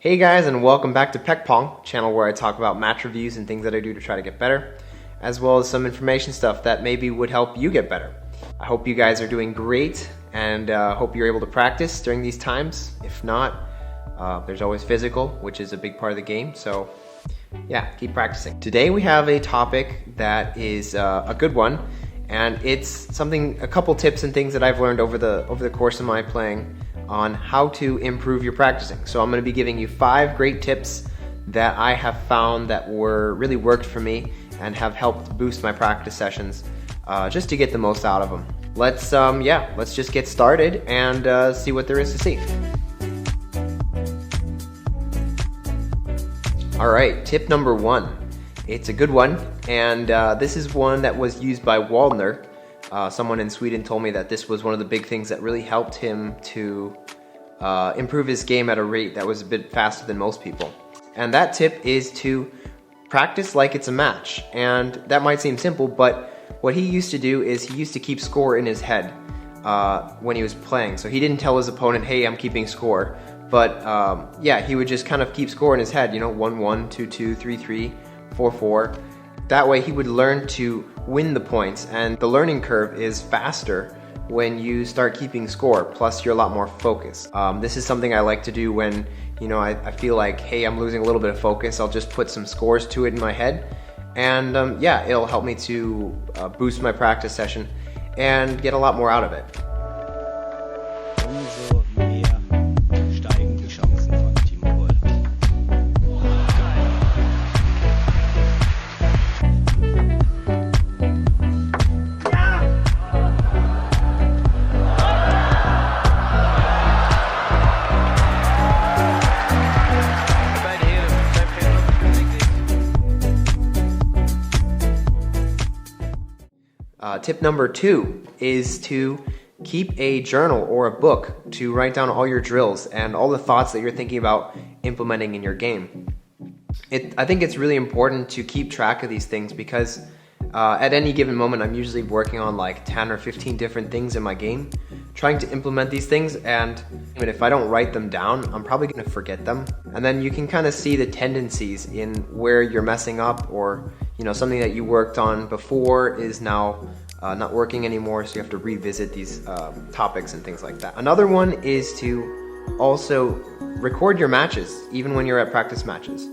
Hey guys, and welcome back to PechPong, channel where I talk about match reviews and things that I do to try to get better, as well as some information stuff that maybe would help you get better. I hope you guys are doing great, and hope you're able to practice during these times. If not, there's always physical, which is a big part of the game, so yeah, keep practicing. Today we have a topic that is a good one, and it's a couple tips and things that I've learned over the course of my playing on how to improve your practicing. So I'm going to be giving you 5 great tips that I have found that really worked for me and have helped boost my practice sessions just to get the most out of them. Let's just get started and see what there is to see. Alright, tip number 1. It's a good one, and this is one that was used by Waldner. Someone in Sweden told me that this was one of the big things that really helped him to improve his game at a rate that was a bit faster than most people. And that tip is to practice like it's a match. And that might seem simple, but what he used to do is he used to keep score in his head when he was playing. So he didn't tell his opponent, hey, I'm keeping score. But yeah, he would just kind of keep score in his head, 1-1, 2-2, 3-3, 4-4. That way he would learn to win the points, and the learning curve is faster when you start keeping score, plus you're a lot more focused. This is something I like to do when I feel like, hey, I'm losing a little bit of focus. I'll just put some scores to it in my head, and yeah, it'll help me to boost my practice session and get a lot more out of it. Tip number 2 is to keep a journal or a book to write down all your drills and all the thoughts that you're thinking about implementing in your game. I think it's really important to keep track of these things because at any given moment I'm usually working on like 10 or 15 different things in my game, trying to implement these things, and if I don't write them down, I'm probably going to forget them. And then you can kind of see the tendencies in where you're messing up, or something that you worked on before is now not working anymore, so you have to revisit these topics and things like that. Another one is to also record your matches, even when you're at practice matches.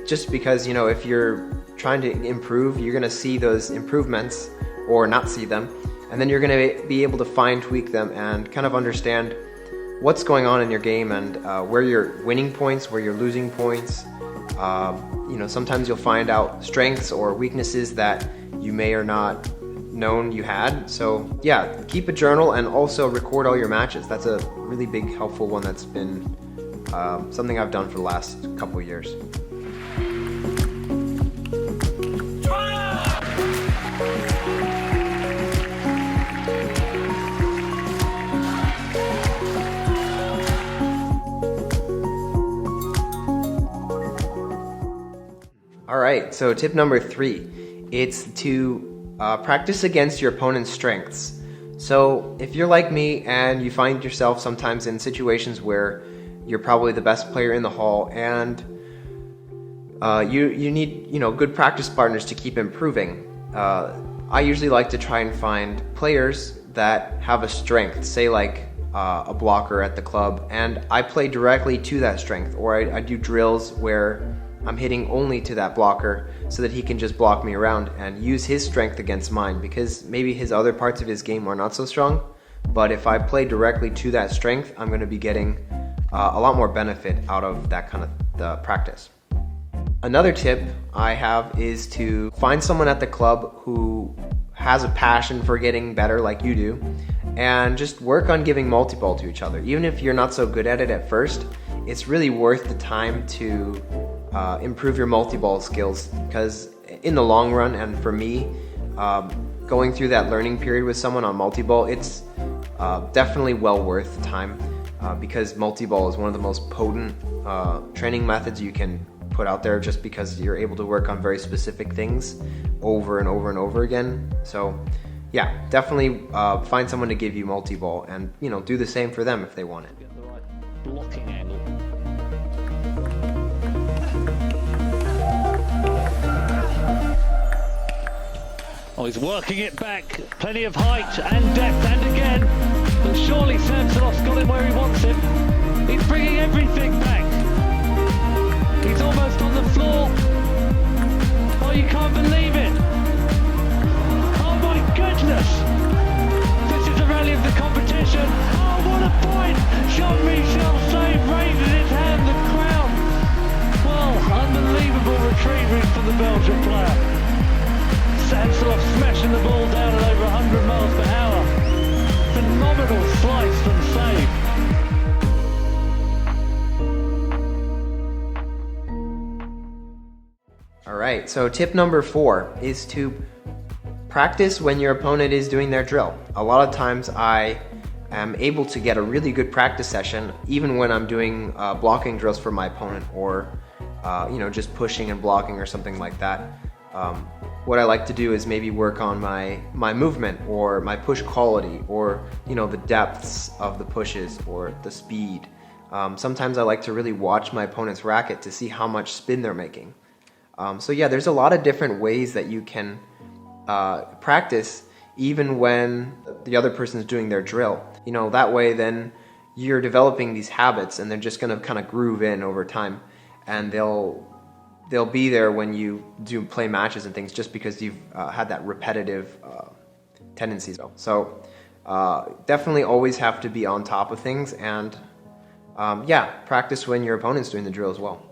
Just because, if you're trying to improve, you're going to see those improvements or not see them, and then you're going to be able to fine tweak them and kind of understand what's going on in your game and where you're winning points, where you're losing points. Sometimes you'll find out strengths or weaknesses that you may or not known you had. So yeah, keep a journal and also record all your matches. That's a really big helpful one that's been something I've done for the last couple years. Alright, so tip number 3, it's to practice against your opponent's strengths. So if you're like me and you find yourself sometimes in situations where you're probably the best player in the hall and you need good practice partners to keep improving, I usually like to try and find players that have a strength, say like a blocker at the club, and I play directly to that strength, or I do drills where I'm hitting only to that blocker so that he can just block me around and use his strength against mine, because maybe his other parts of his game are not so strong, but if I play directly to that strength, I'm going to be getting a lot more benefit out of that kind of practice. Another tip I have is to find someone at the club who has a passion for getting better like you do, and just work on giving multi-ball to each other. Even if you're not so good at it at first, it's really worth the time to improve your multi-ball skills, because in the long run, and for me, going through that learning period with someone on multi-ball, it's definitely well worth the time, because multi-ball is one of the most potent training methods you can put out there, just because you're able to work on very specific things over and over and over again. So yeah, definitely find someone to give you multi-ball, and do the same for them if they want it. Get the right blocking angle. he's working it back. Plenty of height and depth, and again. But surely Samsonov's got him where he wants him. He's bringing everything back. He's almost on the floor. Oh, you can't believe it. Oh my goodness. This is the rally of the competition. Oh, what a point. Jean-Michel Save raises his hand, the crown. Well, unbelievable retrieval from the Belgian player. Samsonov smashing the ball down at over 100 miles per hour. Phenomenal slice and save. Alright, so tip number 4 is to practice when your opponent is doing their drill. A lot of times I am able to get a really good practice session even when I'm doing blocking drills for my opponent, or just pushing and blocking or something like that. What I like to do is maybe work on my movement or my push quality, or the depths of the pushes or the speed. Sometimes I like to really watch my opponent's racket to see how much spin they're making. So yeah, there's a lot of different ways that you can practice even when the other person's doing their drill. That way then you're developing these habits, and they're just going to kind of groove in over time, and they'll be there when you do play matches and things, just because you've had that repetitive tendencies. So definitely always have to be on top of things, and yeah, practice when your opponent's doing the drill as well.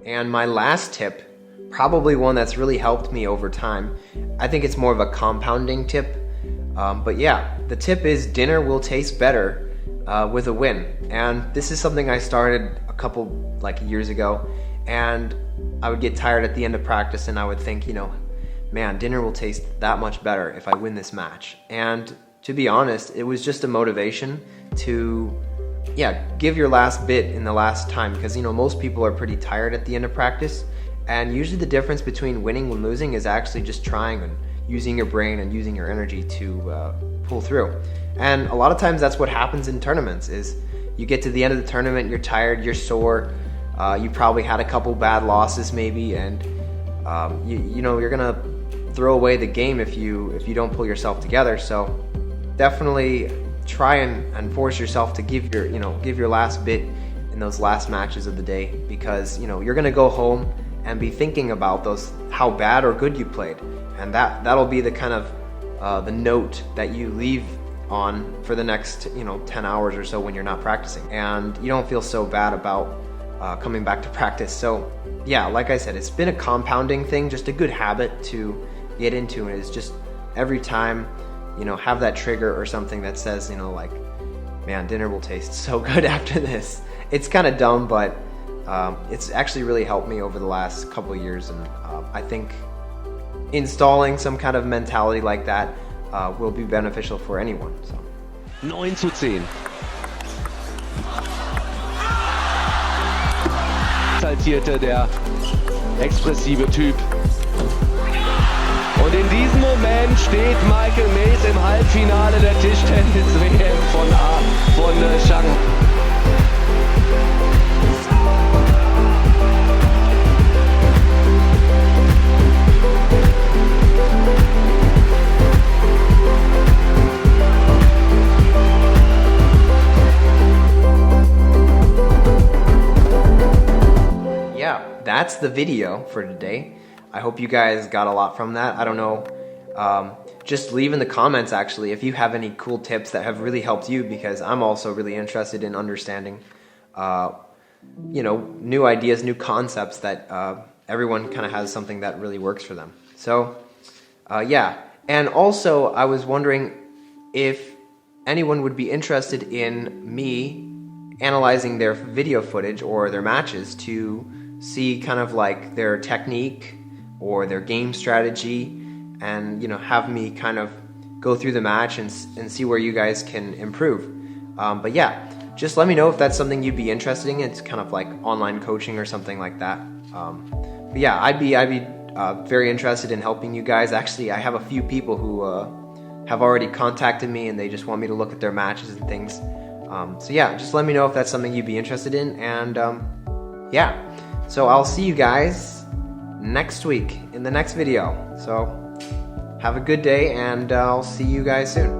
And my last tip, probably one that's really helped me over time, I think it's more of a compounding tip, but yeah, the tip is dinner will taste better with a win. And this is something I started a couple years ago, and I would get tired at the end of practice and I would think, man, dinner will taste that much better if I win this match. And to be honest, it was just a motivation to give your last bit in the last time, because most people are pretty tired at the end of practice, and usually the difference between winning and losing is actually just trying and using your brain and using your energy to pull through. And a lot of times that's what happens in tournaments, is you get to the end of the tournament, you're tired, you're sore, you probably had a couple bad losses maybe, and you're gonna throw away the game if you don't pull yourself together. So definitely try and force yourself to give your last bit in those last matches of the day, because you're gonna go home and be thinking about how bad or good you played, and that'll be the kind of the note that you leave on for the next 10 hours or so when you're not practicing, and you don't feel so bad about coming back to practice. So yeah, like I said, it's been a compounding thing, just a good habit to get into, and it's just every time have that trigger or something that says, man, dinner will taste so good after this. It's kind of dumb, but it's actually really helped me over the last couple of years, and I think installing some kind of mentality like that will be beneficial for anyone. So. 9:10. Saltierte der expressive Typ. Und in diesem Moment steht Michael Mays im Halbfinale der Tischtennis-WM von Shanghai. Yeah, that's the video for today. I hope you guys got a lot from that. I don't know, just leave in the comments actually if you have any cool tips that have really helped you, because I'm also really interested in understanding new ideas, new concepts that everyone kind of has something that really works for them. So yeah, and also I was wondering if anyone would be interested in me analyzing their video footage or their matches to see kind of their technique or their game strategy, and have me kind of go through the match and see where you guys can improve. But yeah, just let me know if that's something you'd be interested in. It's kind of like online coaching or something like that. But yeah, I'd be very interested in helping you guys. Actually, I have a few people who have already contacted me and they just want me to look at their matches and things. So yeah, just let me know if that's something you'd be interested in. And yeah, so I'll see you guys next week in the next video. So have a good day, and I'll see you guys soon.